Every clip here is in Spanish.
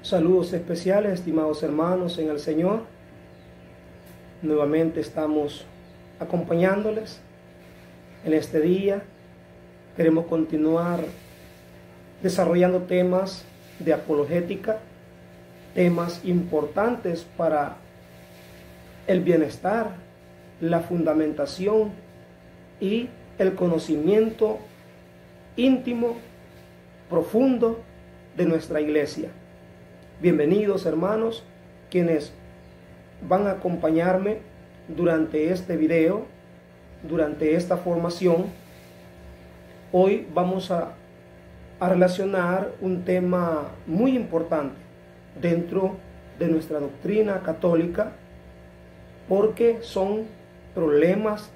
Saludos especiales, estimados hermanos en el Señor. Nuevamente estamos acompañándoles en este día. Queremos continuar desarrollando temas de apologética, temas importantes para el bienestar, la fundamentación y el conocimiento íntimo, profundo de nuestra iglesia. Bienvenidos hermanos, quienes van a acompañarme durante este video, durante esta formación. Hoy vamos a relacionar un tema muy importante dentro de nuestra doctrina católica, porque son problemas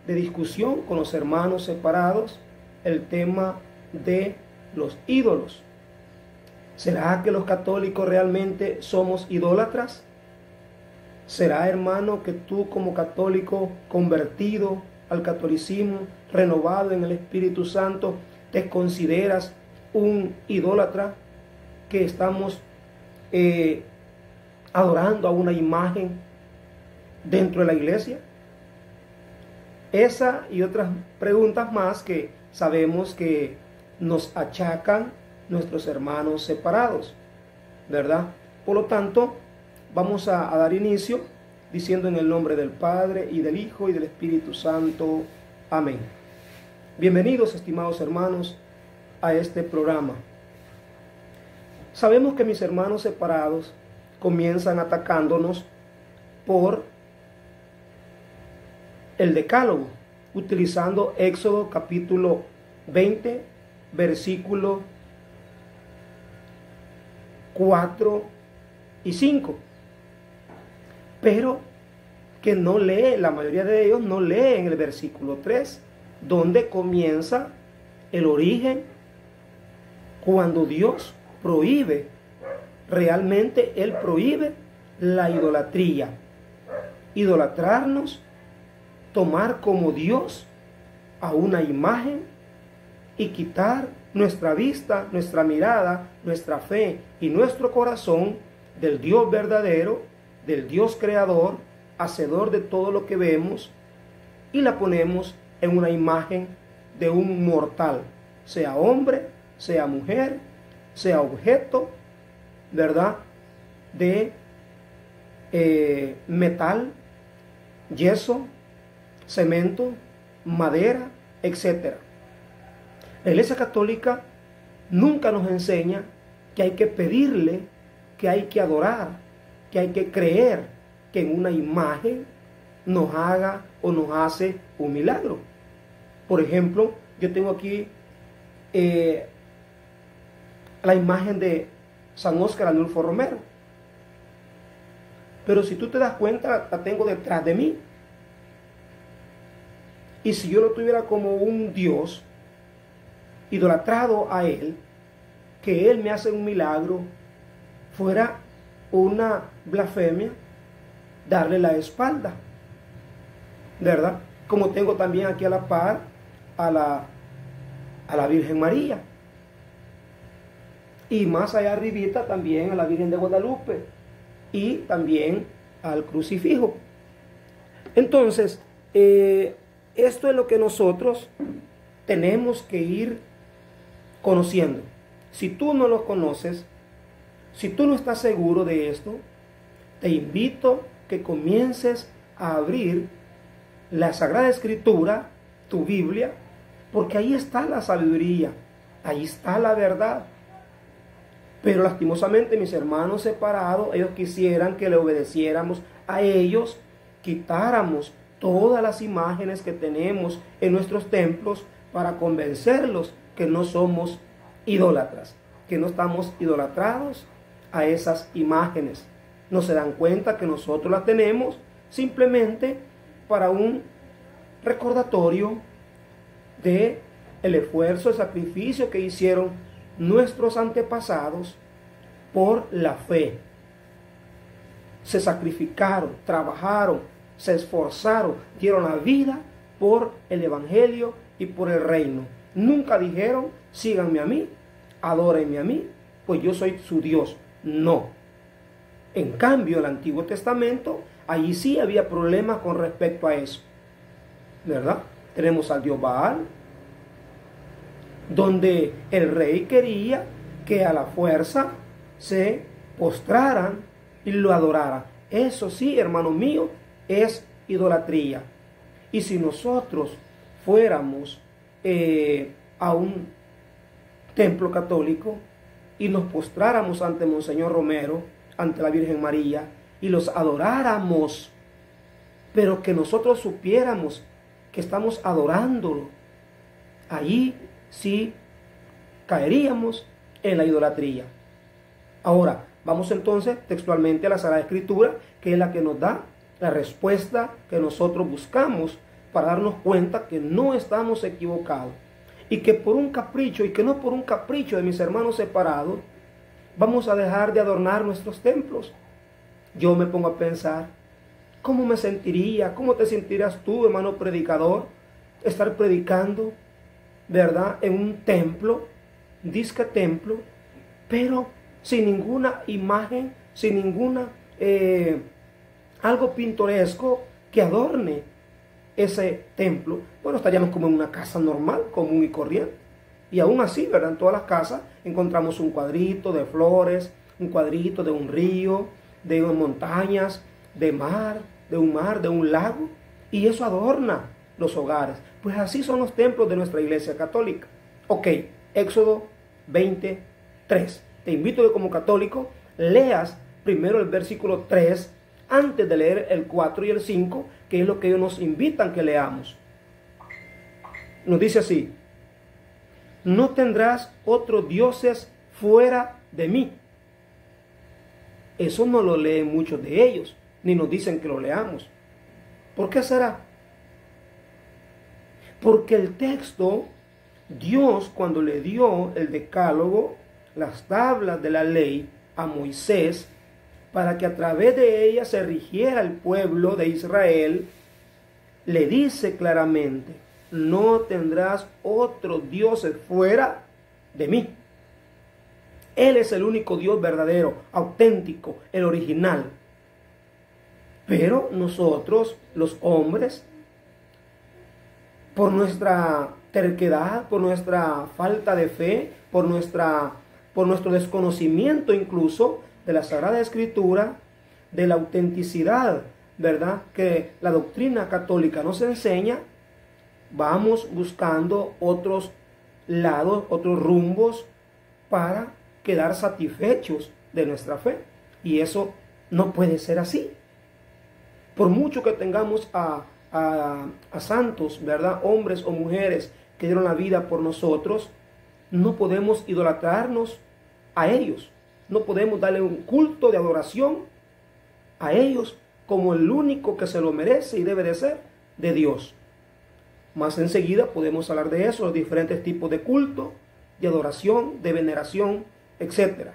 de discusión con los hermanos separados, el tema de los ídolos. ¿Será que los católicos realmente somos idólatras? ¿Será, hermano, que tú como católico convertido al catolicismo, renovado en el Espíritu Santo, te consideras un idólatra, que estamos adorando a una imagen dentro de la iglesia? Esa y otras preguntas más que sabemos que nos achacan nuestros hermanos separados, ¿verdad? Por lo tanto, vamos a dar inicio diciendo en el nombre del Padre y del Hijo y del Espíritu Santo. Amén. Bienvenidos, estimados hermanos, a este programa. Sabemos que mis hermanos separados comienzan atacándonos por el Decálogo, utilizando Éxodo capítulo 20, versículo 4 y 5, pero que no lee, la mayoría de ellos no lee en el versículo 3, donde comienza el origen, cuando Dios prohíbe, realmente Él prohíbe la idolatría, idolatrarnos, tomar como Dios a una imagen y quitar nuestra vista, nuestra mirada, nuestra fe y nuestro corazón del Dios verdadero, del Dios creador, hacedor de todo lo que vemos, y la ponemos en una imagen de un mortal, sea hombre, sea mujer, sea objeto, ¿verdad?, de metal, yeso, cemento, madera, etc. La Iglesia Católica nunca nos enseña que hay que pedirle, que hay que adorar, que hay que creer que en una imagen nos haga o nos hace un milagro. Por ejemplo, yo tengo aquí la imagen de San Óscar Arnulfo Romero. Pero si tú te das cuenta, la tengo detrás de mí. Y si yo lo tuviera como un Dios, idolatrado a Él, que Él me hace un milagro, fuera una blasfemia darle la espalda, ¿verdad? Como tengo también aquí a la par a la Virgen María, y más allá arribita también a la Virgen de Guadalupe, y también al crucifijo. Entonces, esto es lo que nosotros tenemos que ir conociendo. Si tú no lo conoces, si tú no estás seguro de esto, te invito que comiences a abrir la Sagrada Escritura, tu Biblia, porque ahí está la sabiduría, ahí está la verdad. Pero lastimosamente mis hermanos separados, ellos quisieran que le obedeciéramos a ellos, quitáramos todas las imágenes que tenemos en nuestros templos para convencerlos que no somos idólatras, que no estamos idolatrados a esas imágenes. No se dan cuenta que nosotros las tenemos simplemente para un recordatorio de el esfuerzo, el sacrificio que hicieron nuestros antepasados por la fe. Se sacrificaron, trabajaron, se esforzaron, dieron la vida por el Evangelio y por el reino. Nunca dijeron, síganme a mí, adórenme a mí, pues yo soy su Dios. No. En cambio, el Antiguo Testamento, allí sí había problemas con respecto a eso, ¿verdad? Tenemos al dios Baal, donde el rey quería que a la fuerza se postraran y lo adoraran. Eso sí, hermano mío, es idolatría. Y si nosotros fuéramos a un templo católico y nos postráramos ante Monseñor Romero, ante la Virgen María, y los adoráramos, pero que nosotros supiéramos que estamos adorándolo, allí sí caeríamos en la idolatría. Ahora, vamos entonces textualmente a la Sagrada Escritura, que es la que nos da la respuesta que nosotros buscamos para darnos cuenta que no estamos equivocados. Y que por un capricho, y que no por un capricho de mis hermanos separados, vamos a dejar de adornar nuestros templos. Yo me pongo a pensar, ¿cómo me sentiría? ¿Cómo te sentirías tú, hermano predicador, estar predicando, ¿verdad?, en un templo, disque templo, pero sin ninguna imagen, sin ninguna, algo pintoresco que adorne ese templo? Bueno, estaríamos como en una casa normal, común y corriente. Y aún así, ¿verdad?, en todas las casas encontramos un cuadrito de flores, un cuadrito de un río, de montañas, de un lago, y eso adorna los hogares. Pues así son los templos de nuestra iglesia católica. Ok, Éxodo 23. Te invito a que como católico leas primero el versículo 3 antes de leer el 4 y el 5, que es lo que ellos nos invitan que leamos. Nos dice así: no tendrás otros dioses fuera de mí. Eso no lo leen muchos de ellos, ni nos dicen que lo leamos. ¿Por qué será? Porque el texto, Dios cuando le dio el decálogo, las tablas de la ley a Moisés, para que a través de ella se rigiera el pueblo de Israel, le dice claramente: no tendrás otros dioses fuera de mí. Él es el único Dios verdadero, auténtico, el original. Pero nosotros, los hombres, por nuestra terquedad, por nuestra falta de fe, por nuestro desconocimiento incluso de la Sagrada Escritura, de la autenticidad, ¿verdad?, que la doctrina católica nos enseña, vamos buscando otros lados, otros rumbos para quedar satisfechos de nuestra fe. Y eso no puede ser así. Por mucho que tengamos a santos, ¿verdad?, hombres o mujeres que dieron la vida por nosotros, no podemos idolatrarnos a ellos. No podemos darle un culto de adoración a ellos como el único que se lo merece y debe de ser de Dios. Más enseguida podemos hablar de eso, los diferentes tipos de culto, de adoración, de veneración, etc.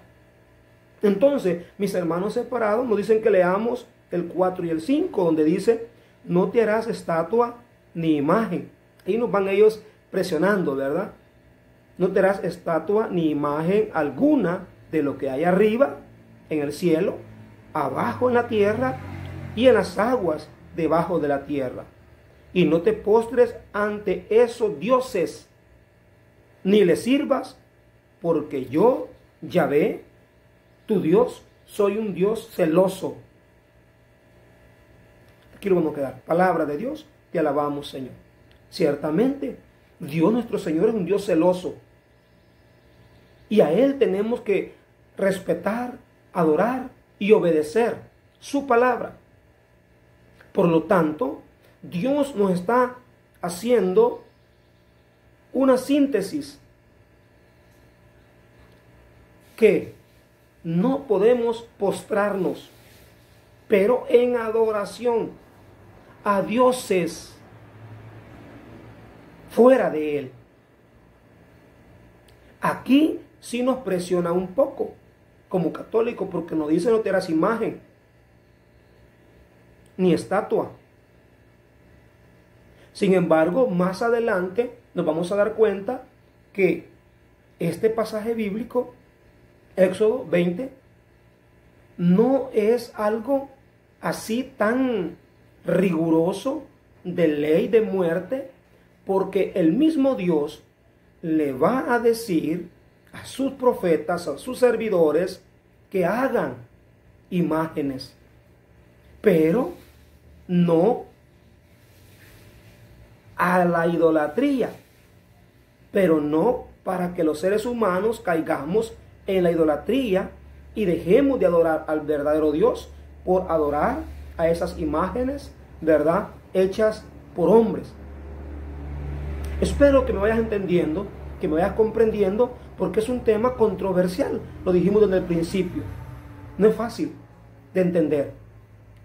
Entonces, mis hermanos separados nos dicen que leamos el 4 y el 5, donde dice: no te harás estatua ni imagen. Ahí nos van ellos presionando, ¿verdad? No te harás estatua ni imagen alguna de lo que hay arriba en el cielo, abajo en la tierra y en las aguas debajo de la tierra. Y no te postres ante esos dioses, ni les sirvas, porque yo, Yahvé, tu Dios, soy un Dios celoso. Aquí lo vamos a quedar. Palabra de Dios, te alabamos, Señor. Ciertamente, Dios nuestro Señor es un Dios celoso. Y a Él tenemos que respetar, adorar y obedecer su palabra. Por lo tanto, Dios nos está haciendo una síntesis que no podemos postrarnos, pero en adoración a dioses fuera de Él. Aquí sí nos presiona un poco como católico, porque nos dice: no te harás imagen ni estatua. Sin embargo, más adelante nos vamos a dar cuenta que este pasaje bíblico, Éxodo 20, no es algo así tan riguroso de ley de muerte, porque el mismo Dios le va a decir a sus profetas, a sus servidores, que hagan imágenes, pero no a la idolatría, pero no para que los seres humanos caigamos en la idolatría y dejemos de adorar al verdadero Dios por adorar a esas imágenes, ¿verdad?, hechas por hombres. Espero que me vayas entendiendo, que me vayas comprendiendo, porque es un tema controversial. Lo dijimos desde el principio. No es fácil de entender.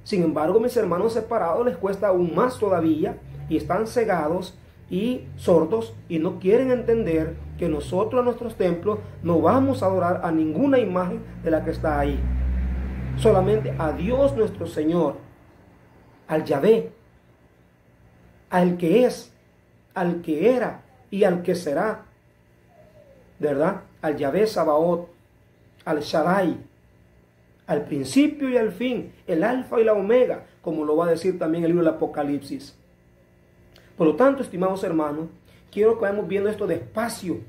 Sin embargo, mis hermanos separados les cuesta aún más todavía y están cegados y sordos y no quieren entender que nosotros en nuestros templos no vamos a adorar a ninguna imagen de la que está ahí. Solamente a Dios nuestro Señor, al Yahvé, al que es, al que era y al que será, ¿verdad? Al Yahvé Sabaoth, al Shaddai, al principio y al fin, el alfa y la omega, como lo va a decir también el libro del Apocalipsis. Por lo tanto, estimados hermanos, quiero que vayamos viendo esto despacio,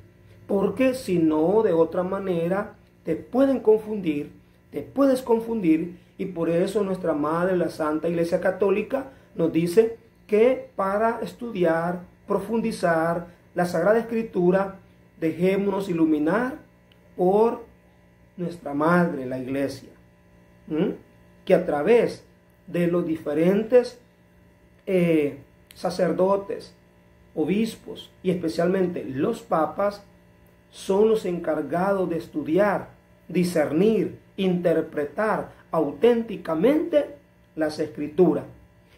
porque si no, de otra manera, te pueden confundir, te puedes confundir, y por eso nuestra Madre, la Santa Iglesia Católica, nos dice que para estudiar, profundizar la Sagrada Escritura, dejémonos iluminar por nuestra Madre, la Iglesia, que a través de los diferentes sacerdotes, obispos y especialmente los papas son los encargados de estudiar, discernir, interpretar auténticamente las Escrituras.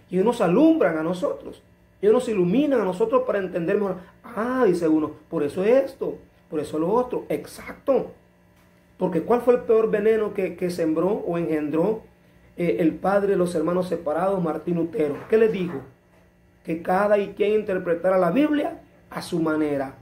Y ellos nos alumbran a nosotros, ellos nos iluminan a nosotros para entender mejor. Ah, dice uno, por eso esto, por eso lo otro. Exacto. Porque ¿cuál fue el peor veneno que sembró o engendró el padre de los hermanos separados, Martín Lutero? ¿Qué le dijo? Que cada y quien interpretara la Biblia a su manera,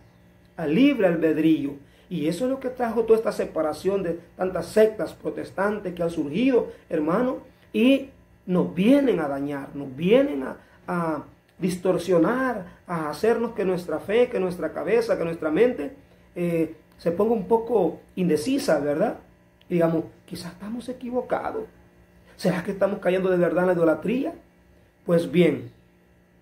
a libre albedrío. Y eso es lo que trajo toda esta separación de tantas sectas protestantes que han surgido, hermano, y nos vienen a dañar, nos vienen a distorsionar, a hacernos que nuestra fe, que nuestra cabeza, que nuestra mente se ponga un poco indecisa, ¿verdad? Y digamos, quizás estamos equivocados. ¿Será que estamos cayendo de verdad en la idolatría? Pues bien,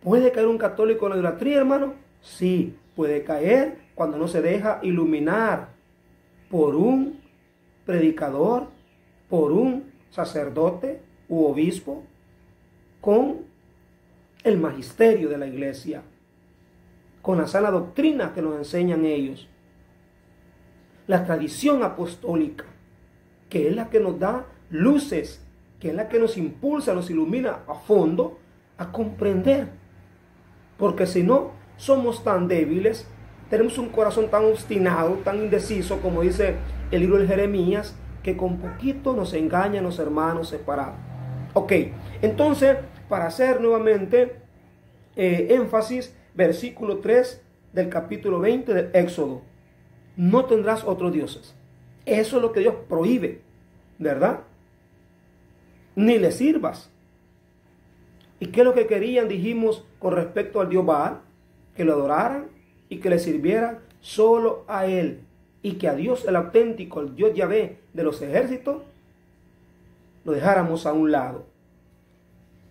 ¿puede caer un católico en la idolatría, hermano? Sí, puede caer cuando no se deja iluminar por un predicador, por un sacerdote u obispo, con el magisterio de la iglesia, con la sana doctrina que nos enseñan ellos, la tradición apostólica, que es la que nos da luces, que es la que nos impulsa, nos ilumina a fondo a comprender. Porque si no, somos tan débiles, tenemos un corazón tan obstinado, tan indeciso, como dice el libro de Jeremías, que con poquito nos engañan los hermanos separados. Ok, entonces, para hacer nuevamente énfasis, versículo 3 del capítulo 20 del Éxodo. No tendrás otros dioses. Eso es lo que Dios prohíbe, ¿verdad? Ni le sirvas. ¿Y qué es lo que querían, dijimos, con respecto al Dios Baal? Que lo adoraran y que le sirvieran solo a él. Y que a Dios el auténtico, el Dios Yahvé de los ejércitos, lo dejáramos a un lado.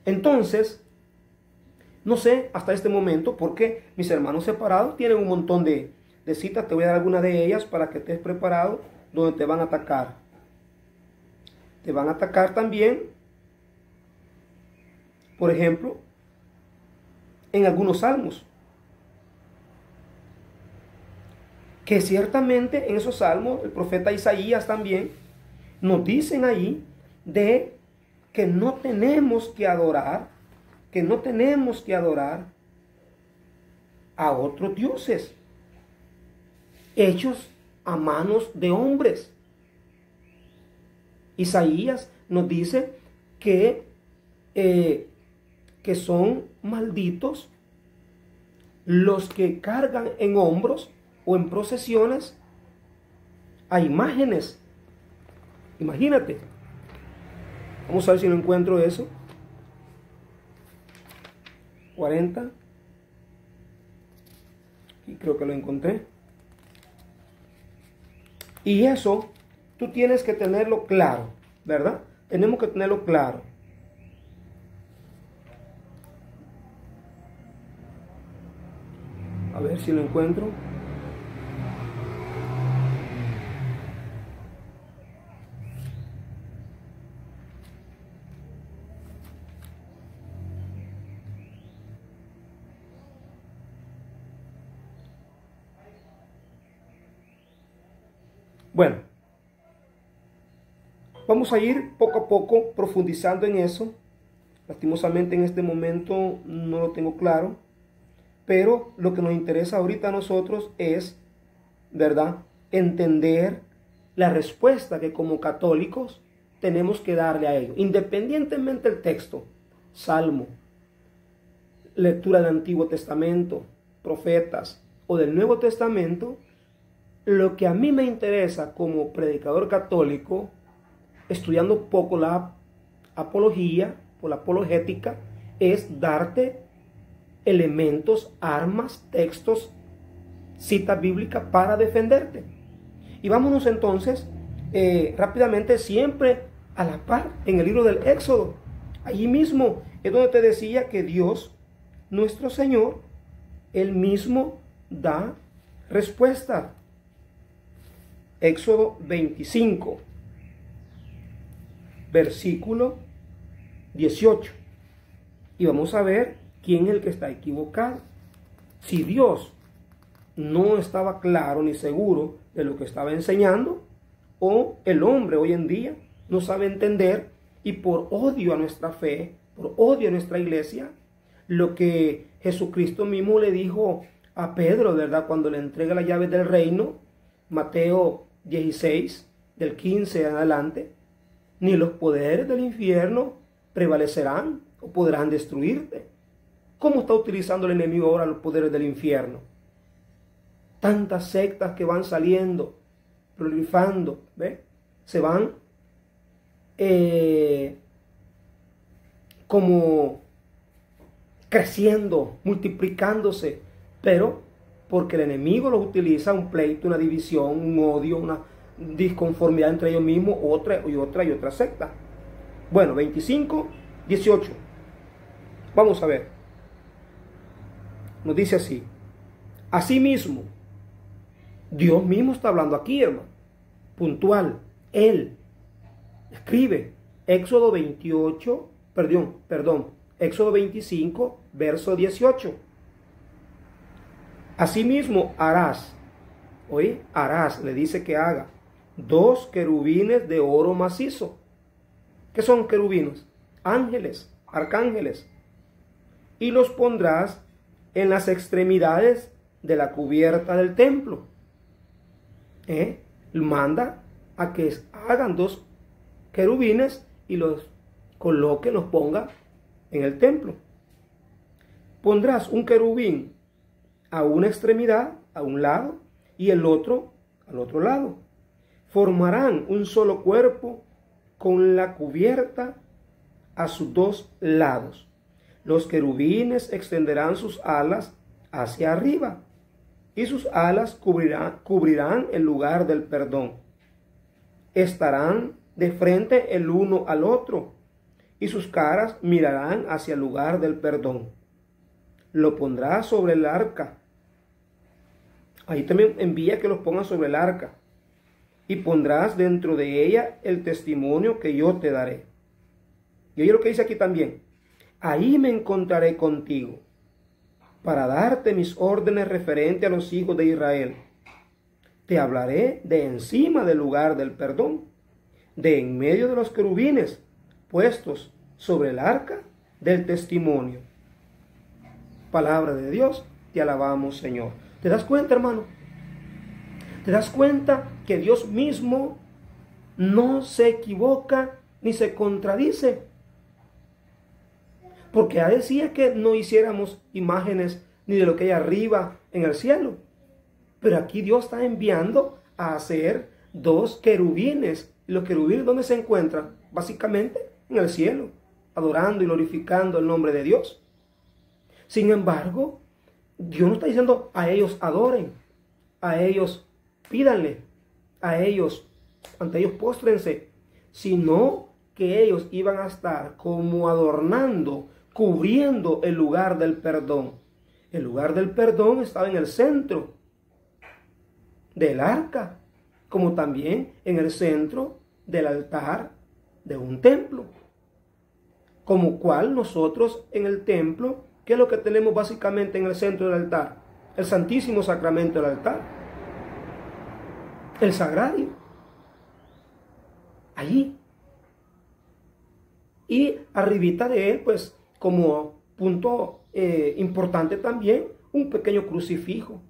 Entonces, no sé hasta este momento, porque mis hermanos separados tienen un montón de citas. Te voy a dar algunas de ellas para que estés preparado, donde te van a atacar. Te van a atacar también, por ejemplo, en algunos salmos. Que ciertamente en esos salmos, el profeta Isaías también, nos dicen ahí de que no tenemos que adorar, a otros dioses, hechos a manos de hombres. Isaías nos dice que son malditos los que cargan en hombros o en procesiones a imágenes. Imagínate, Vamos a ver si lo encuentro eso. 40. Y creo que lo encontré. Y eso tú tienes que tenerlo claro, ¿verdad? Tenemos que tenerlo claro. A ver si lo encuentro. Bueno, vamos a ir poco a poco profundizando en eso. Lastimosamente en este momento no lo tengo claro, pero lo que nos interesa ahorita a nosotros es, ¿verdad?, entender la respuesta que como católicos tenemos que darle a ello, independientemente del texto, Salmo, lectura del Antiguo Testamento, profetas o del Nuevo Testamento. Lo que a mí me interesa como predicador católico, estudiando poco la apología o la apologética, es darte elementos, armas, textos, citas bíblicas para defenderte. Y vámonos entonces rápidamente, siempre a la par, en el libro del Éxodo. Allí mismo es donde te decía que Dios, nuestro Señor, Él mismo da respuesta. Éxodo 25, versículo 18. Y vamos a ver quién es el que está equivocado. Si Dios no estaba claro ni seguro de lo que estaba enseñando, o el hombre hoy en día no sabe entender, y por odio a nuestra fe, por odio a nuestra iglesia, lo que Jesucristo mismo le dijo a Pedro, ¿verdad?, cuando le entrega las llaves del reino, Mateo 16, del 15 en adelante: ni los poderes del infierno prevalecerán o podrán destruirte. ¿Cómo está utilizando el enemigo ahora los poderes del infierno? Tantas sectas que van saliendo, proliferando, ¿ve? Se van como creciendo, multiplicándose, pero porque el enemigo los utiliza, un pleito, una división, un odio, una disconformidad entre ellos mismos, otra secta. Bueno, 25, 18. Vamos a ver. Nos dice así: asimismo, Dios mismo está hablando aquí, hermano, puntual. Él escribe Éxodo 28, Éxodo 25, verso 18. Asimismo harás, le dice que haga 2 querubines de oro macizo. ¿Qué son querubines? Ángeles, arcángeles. Y los pondrás en las extremidades de la cubierta del templo. Manda a que hagan 2 querubines y los coloque, los ponga en el templo. Pondrás un querubín a una extremidad, a un lado, y el otro al otro lado. Formarán un solo cuerpo con la cubierta a sus 2 lados. Los querubines extenderán sus alas hacia arriba, y sus alas cubrirán el lugar del perdón. Estarán de frente el uno al otro, y sus caras mirarán hacia el lugar del perdón. Lo pondrás sobre el arca. Ahí también envía que los pongan sobre el arca. Y pondrás dentro de ella el testimonio que yo te daré. Y oye lo que dice aquí también: ahí me encontraré contigo, para darte mis órdenes referente a los hijos de Israel. Te hablaré de encima del lugar del perdón, de en medio de los querubines puestos sobre el arca del testimonio. Palabra de Dios, te alabamos, Señor. ¿Te das cuenta, hermano? ¿Te das cuenta que Dios mismo no se equivoca ni se contradice? Porque ya decía que no hiciéramos imágenes ni de lo que hay arriba en el cielo. Pero aquí Dios está enviando a hacer 2 querubines. ¿Y los querubines dónde se encuentran? Básicamente en el cielo, adorando y glorificando el nombre de Dios. Sin embargo, Dios no está diciendo a ellos adoren, a ellos pídanle, a ellos, ante ellos póstrense, sino que ellos iban a estar como adornando, cubriendo el lugar del perdón. El lugar del perdón estaba en el centro del arca, como también en el centro del altar de un templo. Como cual nosotros en el templo, ¿qué es lo que tenemos básicamente en el centro del altar? El Santísimo Sacramento del altar, el sagrario, allí. Y arribita de él, pues como punto importante también, un pequeño crucifijo.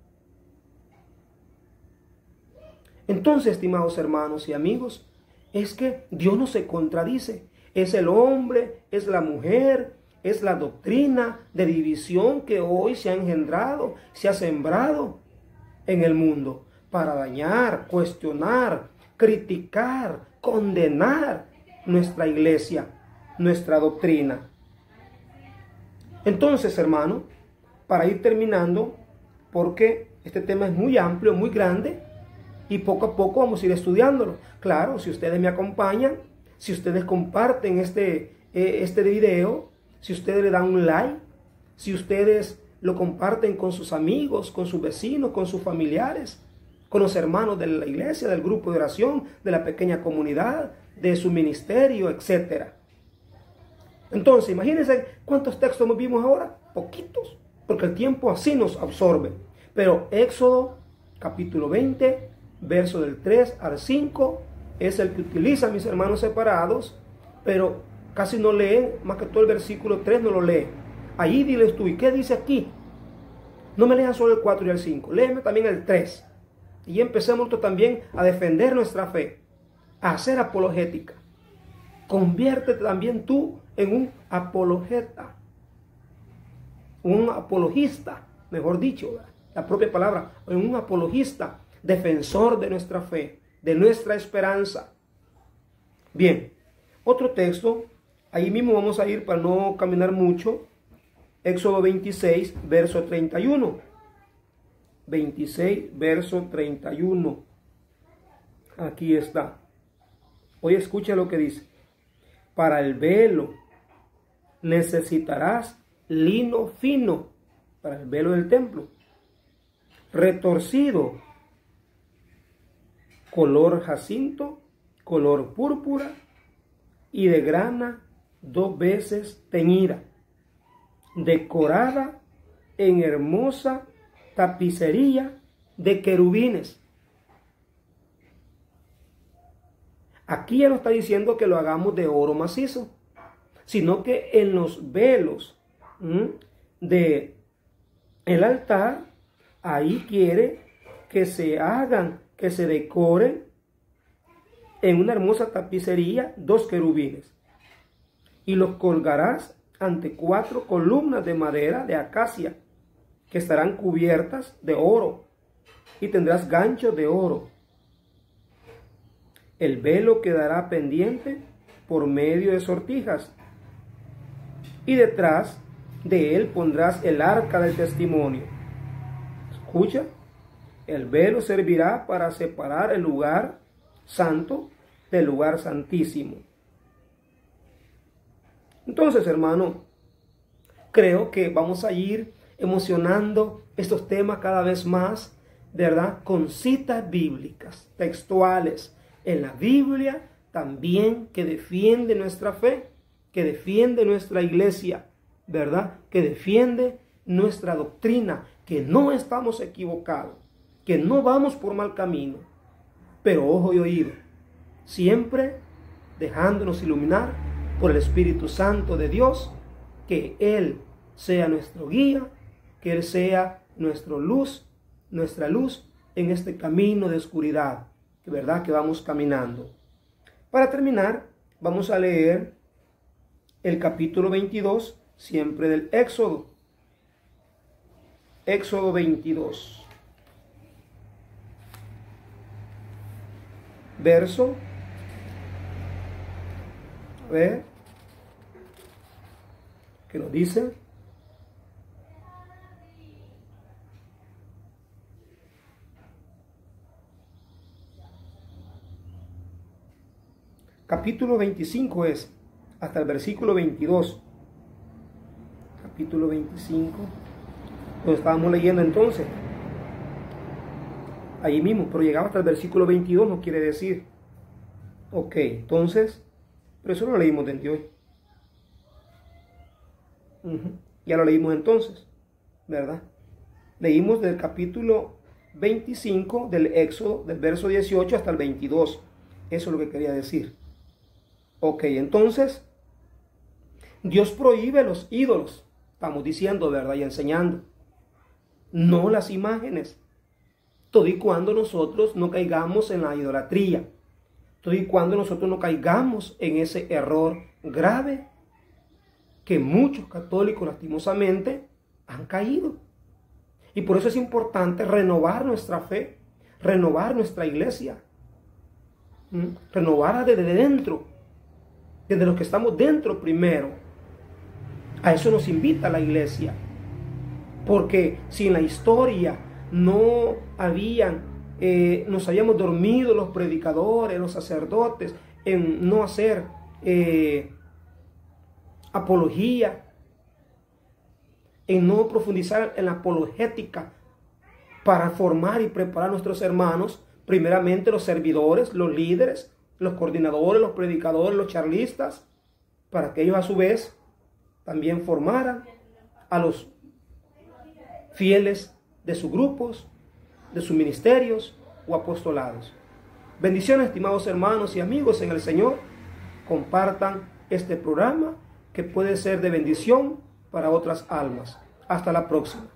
Entonces, estimados hermanos y amigos, es que Dios no se contradice. Es el hombre, es la mujer, es la doctrina de división que hoy se ha engendrado, se ha sembrado en el mundo para dañar, cuestionar, criticar, condenar nuestra iglesia, nuestra doctrina. Entonces, hermano, para ir terminando, porque este tema es muy amplio, muy grande, y poco a poco vamos a ir estudiándolo. Claro, si ustedes me acompañan, si ustedes comparten este video, si ustedes le dan un like, si ustedes lo comparten con sus amigos, con sus vecinos, con sus familiares, con los hermanos de la iglesia, del grupo de oración, de la pequeña comunidad, de su ministerio, etc. Entonces, imagínense cuántos textos nos vimos ahora. Poquitos, porque el tiempo así nos absorbe. Pero Éxodo, capítulo 20, verso del 3 al 5, es el que utilizan mis hermanos separados, pero casi no leen, más que todo el versículo 3 no lo leen. Ahí diles tú, ¿y qué dice aquí? No me lean solo el 4 y el 5, léeme también el 3. Y empecemos también a defender nuestra fe, a hacer apologética. Conviértete también tú en un apologeta, un apologista, mejor dicho, la propia palabra, en un apologista, defensor de nuestra fe, de nuestra esperanza. Bien, otro texto, ahí mismo vamos a ir para no caminar mucho, Éxodo 26, verso 31. 26, verso 31. Aquí está. Hoy escucha lo que dice. Para el velo necesitarás lino fino, para el velo del templo, retorcido, color jacinto, color púrpura y de grana 2 veces teñida, decorada en hermosa tapicería de querubines. Aquí ya no está diciendo que lo hagamos de oro macizo, sino que en los velos de el altar, ahí quiere que se hagan, que se decoren en una hermosa tapicería 2 querubines. Y los colgarás ante 4 columnas de madera de acacia, que estarán cubiertas de oro, y tendrás ganchos de oro. El velo quedará pendiente por medio de sortijas, y detrás de él pondrás el arca del testimonio. Escucha, el velo servirá para separar el lugar santo del lugar santísimo. Entonces, hermano, creo que vamos a ir emocionando estos temas cada vez más, ¿verdad? Con citas bíblicas, textuales, en la Biblia también, que defiende nuestra fe, que defiende nuestra iglesia, ¿verdad? Que defiende nuestra doctrina, que no estamos equivocados, que no vamos por mal camino, pero ojo y oído, siempre dejándonos iluminar por el Espíritu Santo de Dios, que Él sea nuestro guía, que Él sea nuestra luz en este camino de oscuridad, ¿verdad? Que vamos caminando. Para terminar, vamos a leer el capítulo 22, siempre del Éxodo. Éxodo 22. Verso. A ver. que nos dice: capítulo 25 es, hasta el versículo 22. Capítulo 25, lo estábamos leyendo entonces. Ahí mismo, pero llegaba hasta el versículo 22, no quiere decir. Ok, entonces, pero eso no lo leímos desde hoy. Ya lo leímos entonces, ¿verdad? Leímos del capítulo 25 del Éxodo, del verso 18 hasta el 22. Eso es lo que quería decir. Ok, entonces, Dios prohíbe los ídolos, estamos diciendo, ¿verdad? Y enseñando. No las imágenes. Todo y cuando nosotros no caigamos en la idolatría. Todo y cuando nosotros no caigamos en ese error grave que muchos católicos lastimosamente han caído. Y por eso es importante renovar nuestra fe, renovar nuestra iglesia, renovarla desde dentro, desde los que estamos dentro primero. A eso nos invita la iglesia. Porque si en la historia no nos habíamos dormido los predicadores, los sacerdotes, en no hacer apología, en no profundizar en la apologética para formar y preparar a nuestros hermanos, primeramente los servidores, los líderes, los coordinadores, los predicadores, los charlistas, para que ellos a su vez también formaran a los fieles de sus grupos, de sus ministerios o apostolados. Bendiciones, estimados hermanos y amigos en el Señor. Compartan este programa que puede ser de bendición para otras almas. Hasta la próxima.